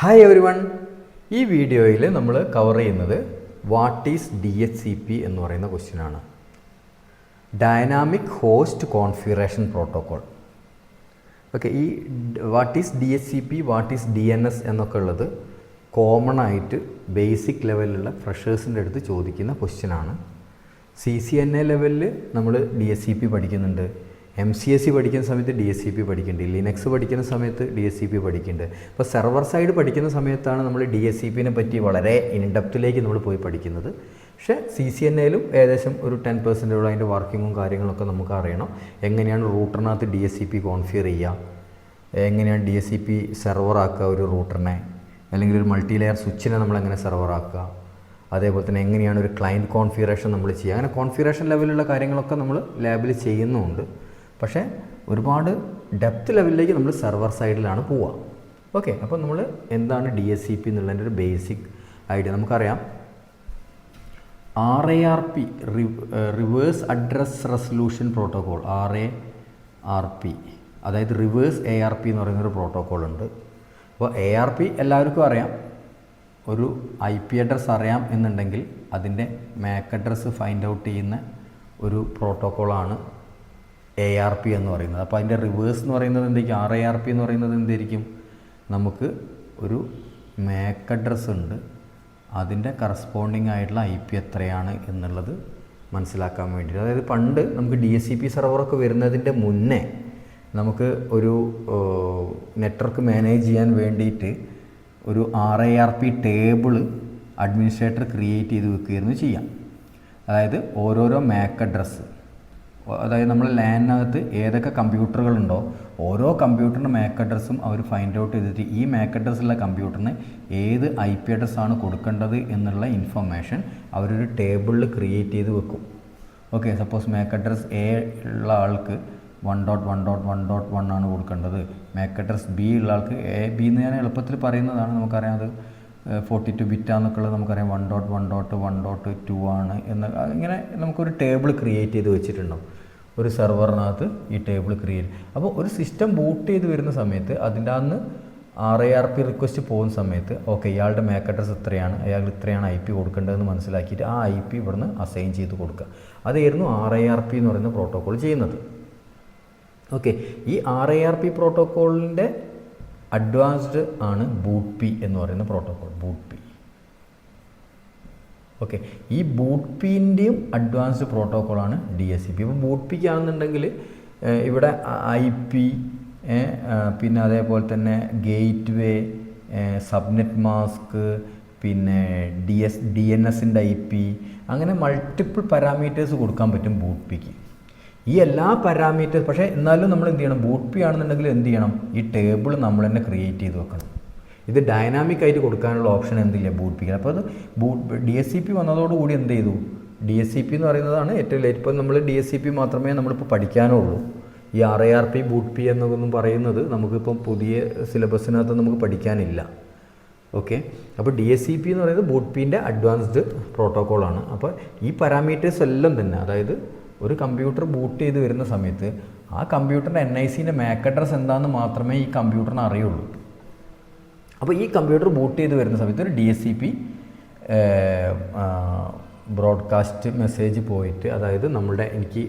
Hi everyone, ഈ വീഡിയോയിൽ നമ്മൾ കവർ ചെയ്യുന്നത് വാട്ട് ഈസ് DHCP എന്ന് പറയുന്ന ക്വസ്റ്റ്യനാണ്. Dynamic host configuration protocol. Okay, ഈ what is DHCP, what is DNS എന്നൊക്കെ ഉള്ളത് കോമൺ ആയിട്ട് ബേസിക് ലെവലിലുള്ള ഫ്രഷേഴ്സിൻ്റെ അടുത്ത് ചോദിക്കുന്ന ക്വസ്റ്റ്യനാണ്. CCNA ലെവലിൽ നമ്മൾ DHCP പഠിക്കുന്നുണ്ട്, MCSE പഠിക്കുന്ന സമയത്ത് DHCP പഠിക്കുന്നുണ്ട്, ലിനക്സ് പഠിക്കുന്ന സമയത്ത് DHCP പഠിക്കുന്നുണ്ട്. അപ്പോൾ സെർവർ സൈഡ് പഠിക്കുന്ന സമയത്താണ് നമ്മൾ DHCPനെ പറ്റി വളരെ ഇൻഡെപ്തിലേക്ക് നമ്മൾ പോയി പഠിക്കുന്നത്. പക്ഷേ CCNAയിലും ഏകദേശം ഒരു 10% അതിൻ്റെ വർക്കിങ്ങും കാര്യങ്ങളൊക്കെ നമുക്ക് അറിയണം. എങ്ങനെയാണ് റൂട്ടറിനകത്ത് DHCP കോൺഫിഗർ ചെയ്യുക, എങ്ങനെയാണ് DHCP സെർവറാക്കുക ഒരു റൂട്ടറിനെ, അല്ലെങ്കിൽ ഒരു മൾട്ടി ലെയർ സ്വിച്ചിനെ നമ്മളെങ്ങനെ സെർവറാക്കുക, അതേപോലെ തന്നെ എങ്ങനെയാണ് ഒരു ക്ലയൻറ്റ് കോൺഫിഗറേഷൻ നമ്മൾ ചെയ്യുക. അങ്ങനെ കോൺഫിഗറേഷൻ ലെവലിലുള്ള കാര്യങ്ങളൊക്കെ നമ്മൾ ലാബിൽ ചെയ്യുന്നുമുണ്ട്. പക്ഷേ ഒരുപാട് ഡെപ്ത് ലെവലിലേക്ക് നമ്മൾ സെർവർ സൈഡിലാണ് പോവുക. ഓക്കെ, അപ്പോൾ നമ്മൾ എന്താണ് DHCP എന്നുള്ളതിൻ്റെ ഒരു ബേസിക് ഐഡിയ നമുക്കറിയാം. RARP reverse address resolution protocol, RARP, അതായത് റിവേഴ്സ് ARP എന്ന് പറയുന്നൊരു പ്രോട്ടോക്കോൾ ഉണ്ട്. അപ്പോൾ ARP എല്ലാവർക്കും അറിയാം. ഒരു IP അഡ്രസ്സ് അറിയാം എന്നുണ്ടെങ്കിൽ അതിൻ്റെ MAC അഡ്രസ്സ് ഫൈൻഡ് ഔട്ട് ചെയ്യുന്ന ഒരു പ്രോട്ടോക്കോളാണ് ARP എന്ന് പറയുന്നത്. അപ്പോൾ അതിൻ്റെ റിവേഴ്സ് എന്ന് പറയുന്നത് എന്തായിരിക്കും? RARP എന്ന് പറയുന്നത് എന്തായിരിക്കും? നമുക്ക് ഒരു MAC അഡ്രസ്സ് ഉണ്ട്, അതിൻ്റെ കറസ്പോണ്ടിങ് ആയിട്ടുള്ള IP എത്രയാണ് എന്നുള്ളത് മനസ്സിലാക്കാൻ വേണ്ടിയിട്ട്. അതായത് പണ്ട് നമുക്ക് DHCP സെർവറൊക്കെ വരുന്നതിൻ്റെ മുന്നേ നമുക്ക് ഒരു നെറ്റ്വർക്ക് മാനേജ് ചെയ്യാൻ വേണ്ടിയിട്ട് ഒരു RARP ടേബിൾ അഡ്മിനിസ്ട്രേറ്റർ ക്രിയേറ്റ് ചെയ്ത് വെക്കുകയായിരുന്നു ചെയ്യാം. അതായത് ഓരോരോ MAC അഡ്രസ്സ്, അതായത് നമ്മൾ ലാനിനകത്ത് ഏതൊക്കെ കമ്പ്യൂട്ടറുകളുണ്ടോ ഓരോ കമ്പ്യൂട്ടറിൻ്റെ MAC അഡ്രസ്സും അവർ ഫൈൻഡ് ഔട്ട് ചെയ്തിട്ട് ഈ MAC അഡ്രസ്സുള്ള കമ്പ്യൂട്ടറിന് ഏത് IP അഡ്രസ്സാണ് കൊടുക്കേണ്ടത് എന്നുള്ള ഇൻഫർമേഷൻ അവരൊരു ടേബിളിൽ ക്രിയേറ്റ് ചെയ്ത് വെക്കും. Okay, suppose MAC address A ഉള്ള ആൾക്ക് 1.1.1.1 ആണ് കൊടുക്കേണ്ടത്, MAC അഡ്രസ് B ഉള്ള ആൾക്ക് AB എന്ന് ഞാൻ എളുപ്പത്തിൽ പറയുന്നതാണ്. നമുക്കറിയാം അത് 42 ബിറ്റാന്നൊക്കെ ഉള്ളത് നമുക്കറിയാം 1.1.1.2 ആണ് എന്ന്. ഇങ്ങനെ നമുക്കൊരു ടേബിൾ ക്രിയേറ്റ് ചെയ്ത് വെച്ചിട്ടുണ്ടാവും ഒരു സെർവറിനകത്ത്. ഈ ടേബിൾ ക്രിയേറ്റ്, അപ്പോൾ ഒരു സിസ്റ്റം ബൂട്ട് ചെയ്ത് വരുന്ന സമയത്ത് അതിൻ്റെ അന്ന് RARP റിക്വസ്റ്റ് പോകുന്ന സമയത്ത് ഓക്കെ ഇയാളുടെ MAC അഡ്രസ്സ് ഇത്രയാണ്, അയാൾ ഇത്രയാണ് IP കൊടുക്കേണ്ടതെന്ന് മനസ്സിലാക്കിയിട്ട് ആ IP ഇവിടുന്ന് അസൈൻ ചെയ്ത് കൊടുക്കുക. അതായിരുന്നു RARP എന്ന് പറയുന്ന പ്രോട്ടോക്കോൾ ചെയ്യുന്നത്. ഓക്കെ, ഈ RARP പ്രോട്ടോക്കോളിൻ്റെ അഡ്വാൻസ്ഡ് ആണ് BOOTP എന്ന് പറയുന്ന പ്രോട്ടോക്കോൾ, BOOTP. ഓക്കെ, ഈ BOOTPൻ്റെയും അഡ്വാൻസ്ഡ് പ്രോട്ടോക്കോളാണ് DHCP. ഇപ്പോൾ BOOTPക്ക് ആണെന്നുണ്ടെങ്കിൽ ഇവിടെ IP, പിന്നെ അതേപോലെ തന്നെ ഗേറ്റ് വേ, സബ്നെറ്റ് മാസ്ക്, പിന്നെ DNSൻ്റെ IP, അങ്ങനെ മൾട്ടിപ്പിൾ പാരാമീറ്റേഴ്സ് കൊടുക്കാൻ പറ്റും BOOTPക്ക്. ഈ എല്ലാ പാരാമീറ്റേഴ്സ്, പക്ഷേ എന്നാലും നമ്മൾ എന്ത് ചെയ്യണം? BOOTP ആണെന്നുണ്ടെങ്കിൽ എന്ത് ചെയ്യണം? ഈ ടേബിൾ നമ്മൾ തന്നെ ക്രിയേറ്റ് ചെയ്ത് വെക്കണം. ഇത് ഡൈനാമിക് ആയിട്ട് കൊടുക്കാനുള്ള ഓപ്ഷൻ എന്തില്ല BOOTP. അപ്പോൾ അത് DHCP വന്നതോടുകൂടി എന്ത് ചെയ്തു? DHCP എന്ന് പറയുന്നതാണ് ഏറ്റവും ലേറ്റ്. ഇപ്പോൾ നമ്മൾ DHCP മാത്രമേ നമ്മളിപ്പോൾ പഠിക്കാനുള്ളൂ. ഈ RARP BOOTP എന്നൊന്നും പറയുന്നത് നമുക്കിപ്പം പുതിയ സിലബസിനകത്ത് നമുക്ക് പഠിക്കാനില്ല. ഓക്കെ, അപ്പോൾ DHCP എന്ന് പറയുന്നത് BOOTPൻ്റെ അഡ്വാൻസ്ഡ് പ്രോട്ടോക്കോളാണ്. അപ്പോൾ ഈ പാരാമീറ്റേഴ്സ് എല്ലാം തന്നെ, അതായത് ഒരു കമ്പ്യൂട്ടർ ബൂട്ട് ചെയ്ത് വരുന്ന സമയത്ത് ആ കമ്പ്യൂട്ടറിൻ്റെ NICൻ്റെ MAC അഡ്രസ്സ് എന്താണെന്ന് മാത്രമേ ഈ കമ്പ്യൂട്ടറിന് അറിയുള്ളൂ. അപ്പോൾ ഈ കമ്പ്യൂട്ടർ ബൂട്ട് ചെയ്ത് വരുന്ന സമയത്ത് ഒരു DHCP ബ്രോഡ്കാസ്റ്റ് മെസ്സേജ് പോയിട്ട്, അതായത് എനിക്ക്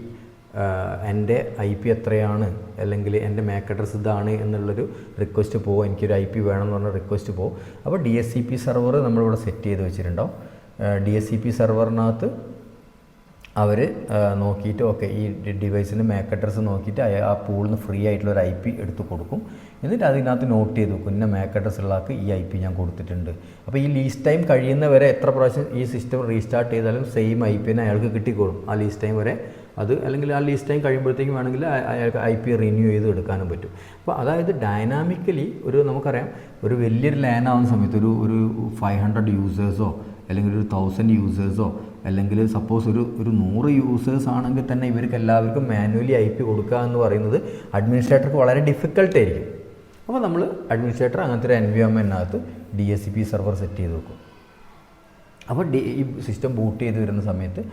എൻ്റെ IP എത്രയാണ്, അല്ലെങ്കിൽ എൻ്റെ MAC അഡ്രസ്സ് ഇതാണ് എന്നുള്ളൊരു റിക്വസ്റ്റ് പോകും. എനിക്കൊരു IP വേണം എന്ന് പറഞ്ഞ റിക്വസ്റ്റ് പോകും. അപ്പോൾ DHCP സെർവർ നമ്മളിവിടെ സെറ്റ് ചെയ്ത് വെച്ചിട്ടുണ്ടാവും. DHCP സെർവറിനകത്ത് അവർ നോക്കിയിട്ട് ഓക്കെ ഈ ഡിവൈസിൻ്റെ MAC അഡ്രസ്സ് നോക്കിയിട്ട് ആ പൂളിൽ നിന്ന് ഫ്രീ ആയിട്ടുള്ള ഒരു IP എടുത്ത് കൊടുക്കും. എന്നിട്ട് അതിനകത്ത് നോട്ട് ചെയ്ത് വെക്കും, ഇന്ന MAC അഡ്രസ്സ് ഉള്ള ആൾക്ക് ഈ IP ഞാൻ കൊടുത്തിട്ടുണ്ട്. അപ്പോൾ ഈ ലീസ്റ്റ് ടൈം കഴിയുന്നവരെ എത്ര പ്രാവശ്യം ഈ സിസ്റ്റം റീസ്റ്റാർട്ട് ചെയ്താലും സെയിം IP തന്നെ അയാൾക്ക് കിട്ടിക്കോളും ആ ലീസ്റ്റ് ടൈം വരെ. അത് അല്ലെങ്കിൽ ആ ലീസ്റ്റ് ടൈം കഴിയുമ്പോഴത്തേക്കും വേണമെങ്കിൽ അയാൾക്ക് IP റിന്യൂ ചെയ്ത് എടുക്കാനും പറ്റും. അപ്പോൾ അതായത് ഡൈനാമിക്കലി നമുക്കറിയാം ഒരു വലിയൊരു ലാൻ ആവുന്ന സമയത്ത് ഒരു 500 യൂസേഴ്സോ അല്ലെങ്കിൽ ഒരു 1000 യൂസേഴ്സോ അല്ലെങ്കിൽ സപ്പോസ് ഒരു 100 യൂസേഴ്സ് ആണെങ്കിൽ തന്നെ ഇവർക്ക് എല്ലാവർക്കും മാനുവലി IP കൊടുക്കുക എന്ന് പറയുന്നത് അഡ്മിനിസ്ട്രേറ്റർക്ക് വളരെ ഡിഫിക്കൽട്ട് ആയിരിക്കും. അപ്പോൾ നമ്മൾ അഡ്മിനിസ്ട്രേറ്റർ അങ്ങനത്തെ ഒരു എൻവയോൺമെൻറ്റിനകത്ത് DHCP സെർവർ സെറ്റ് ചെയ്ത് വെക്കും. അപ്പോൾ ഈ സിസ്റ്റം ബൂട്ട് ചെയ്ത് വരുന്ന സമയത്ത്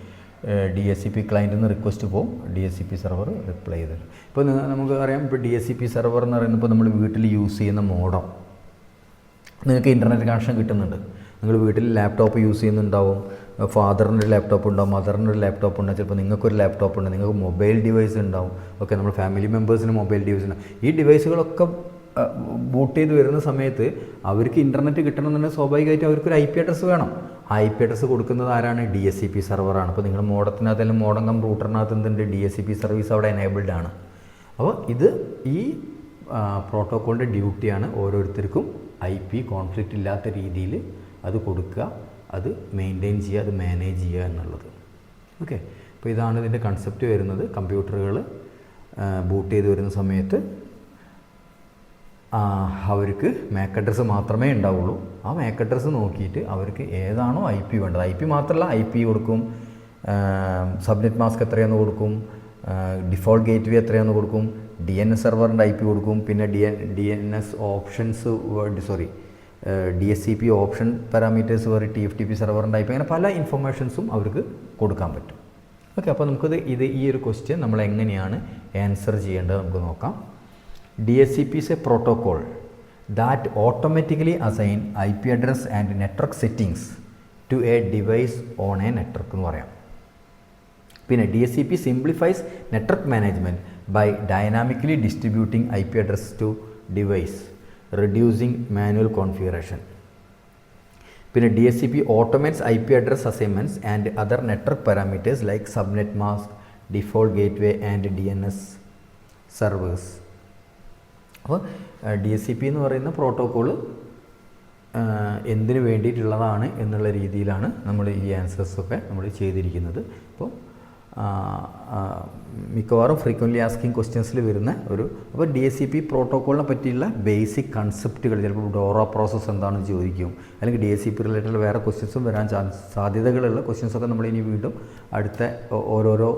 DHCP ക്ലയൻറ്റിൽ നിന്ന് റിക്വസ്റ്റ് പോകും, DHCP സെർവർ റിപ്ലൈ ചെയ്ത് തരും. ഇപ്പോൾ നമുക്ക് അറിയാം, ഇപ്പോൾ DHCP സെർവർ എന്ന് പറയുന്നത് ഇപ്പോൾ നമ്മൾ വീട്ടിൽ യൂസ് ചെയ്യുന്ന മോഡം നിങ്ങൾക്ക് ഇൻ്റർനെറ്റ് കണക്ഷൻ കിട്ടുന്നുണ്ട്. നിങ്ങൾ വീട്ടിൽ ലാപ്ടോപ്പ് യൂസ് ചെയ്യുന്നുണ്ടാവും, ഫാദറിനൊരു ലാപ്ടോപ്പ് ഉണ്ടാവും, മദറിനൊരു ലാപ്ടോപ്പ് ഉണ്ടാവും, ചിലപ്പോൾ നിങ്ങൾക്കൊരു ലാപ്ടോപ്പ് ഉണ്ട്, നിങ്ങൾക്ക് മൊബൈൽ ഡിവൈസ് ഉണ്ടാവും, ഓക്കെ, നമ്മൾ ഫാമിലി മെമ്പേഴ്സിന് മൊബൈൽ ഡിവൈസ് ഉണ്ടാവും. ഈ ഡിവൈസുകളൊക്കെ ബൂട്ട് ചെയ്ത് വരുന്ന സമയത്ത് അവർക്ക് ഇൻ്റർനെറ്റ് കിട്ടണമെന്നുണ്ടെങ്കിൽ സ്വാഭാവികമായിട്ടും അവർക്കൊരു IP അഡ്രസ്സ് വേണം. ആ IP അഡ്രസ്സ് കൊടുക്കുന്നത് ആരാണ്? DHCP സെർവറാണ്. അപ്പോൾ നിങ്ങൾ മോഡത്തിനകത്ത് അല്ലെങ്കിൽ മോഡം കം റൂട്ടറിനകത്ത് എന്തുണ്ട്? DHCP സർവീസ് അവിടെ എനേബിൾഡ് ആണ്. അപ്പോൾ ഇത് ഈ പ്രോട്ടോക്കോളിൻ്റെ ഡ്യൂട്ടിയാണ് ഓരോരുത്തർക്കും IP കോൺഫ്ലിക്റ്റ് ഇല്ലാത്ത രീതിയിൽ അത് കൊടുക്കുക, അത് മെയിൻറ്റെയിൻ ചെയ്യുക, അത് മാനേജ് ചെയ്യുക എന്നുള്ളത്. ഓക്കെ, അപ്പോൾ ഇതാണ് ഇതിൻ്റെ കൺസെപ്റ്റ് വരുന്നത്. കമ്പ്യൂട്ടറുകൾ ബൂട്ട് ചെയ്ത് വരുന്ന സമയത്ത് അവർക്ക് MAC അഡ്രസ്സ് മാത്രമേ ഉണ്ടാവുള്ളൂ. ആ MAC അഡ്രസ്സ് നോക്കിയിട്ട് അവർക്ക് ഏതാണോ IP വേണ്ടത്, IP മാത്രമല്ല IP കൊടുക്കും, സബ്നെറ്റ് മാസ്ക് എത്രയാണെന്ന് കൊടുക്കും, ഡിഫോൾട്ട് ഗേറ്റ് വേ എത്രയാണെന്ന് കൊടുക്കും, DNS സെർവറിൻ്റെ IP കൊടുക്കും, പിന്നെ DNS options DHCP option parameters വേറെ TFTP സെർവറിൻ്റെ IP, അങ്ങനെ പല ഇൻഫർമേഷൻസും അവർക്ക് കൊടുക്കാൻ പറ്റും. ഓക്കെ, അപ്പോൾ നമുക്കത് ഈ ഒരു ക്വസ്റ്റ്യൻ നമ്മൾ എങ്ങനെയാണ് ആൻസർ ചെയ്യേണ്ടത് നമുക്ക് നോക്കാം. DHCP is a protocol that automatically assign IP address and network settings to a device on a network എന്ന് പറയാം. പിന്നെ DHCP simplifies network management by dynamically distributing IP address to device, reducing manual configuration. പിന്നെ DHCP automates IP address assignments and other network parameters like subnet mask, default gateway and DNS servers. അപ്പോൾ DHCP എന്ന് പറയുന്ന protocol എന്തിനു വേണ്ടിയിട്ടുള്ളതാണ് എന്നുള്ള രീതിയിലാണ് നമ്മൾ ഈ ആൻസേഴ്സൊക്കെ നമ്മൾ ചെയ്തിരിക്കുന്നത്. അപ്പോൾ മിക്കവാറും ഫ്രീക്വൻ്റ്ലി ആസ്കിങ് ക്വസ്റ്റ്യൻസിൽ വരുന്ന അപ്പോൾ DHCP പ്രോട്ടോക്കോളിനെ പറ്റിയുള്ള ബേസിക് കൺസെപ്റ്റുകൾ, ചിലപ്പോൾ ഡോറ പ്രോസസ്സ് എന്താണെന്ന് ചോദിക്കും, അല്ലെങ്കിൽ DHCP റിലേറ്റഡ് വേറെ ക്വസ്റ്റ്യൻസും വരാൻ സാധ്യതകളുള്ള ക്വസ്റ്റ്യൻസൊക്കെ നമ്മൾ ഇനി വീണ്ടും അടുത്ത ഓരോരോ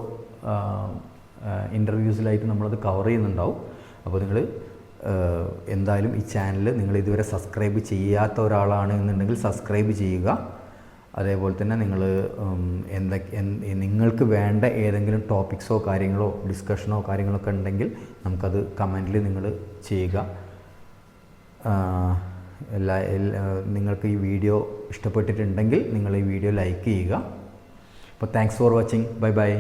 ഇൻ്റർവ്യൂസിലായിട്ട് നമ്മളത് കവർ ചെയ്യുന്നുണ്ടാവും. അപ്പോൾ നിങ്ങൾ എന്തായാലും ഈ ചാനൽ നിങ്ങൾ ഇതുവരെ സബ്സ്ക്രൈബ് ചെയ്യാത്ത ഒരാളാണ് എന്നുണ്ടെങ്കിൽ സബ്സ്ക്രൈബ് ചെയ്യുക. അതേപോലെ തന്നെ നിങ്ങൾക്ക് വേണ്ട ഏതെങ്കിലും ടോപ്പിക്സോ കാര്യങ്ങളോ ഡിസ്കഷനോ കാര്യങ്ങളൊക്കെ ഉണ്ടെങ്കിൽ നമുക്കത് കമൻറ്റിൽ നിങ്ങൾ ചെയ്യുക. നിങ്ങൾക്ക് ഈ വീഡിയോ ഇഷ്ടപ്പെട്ടിട്ടുണ്ടെങ്കിൽ നിങ്ങൾ ഈ വീഡിയോ ലൈക്ക് ചെയ്യുക. അപ്പോൾ thanks for watching. Bye bye.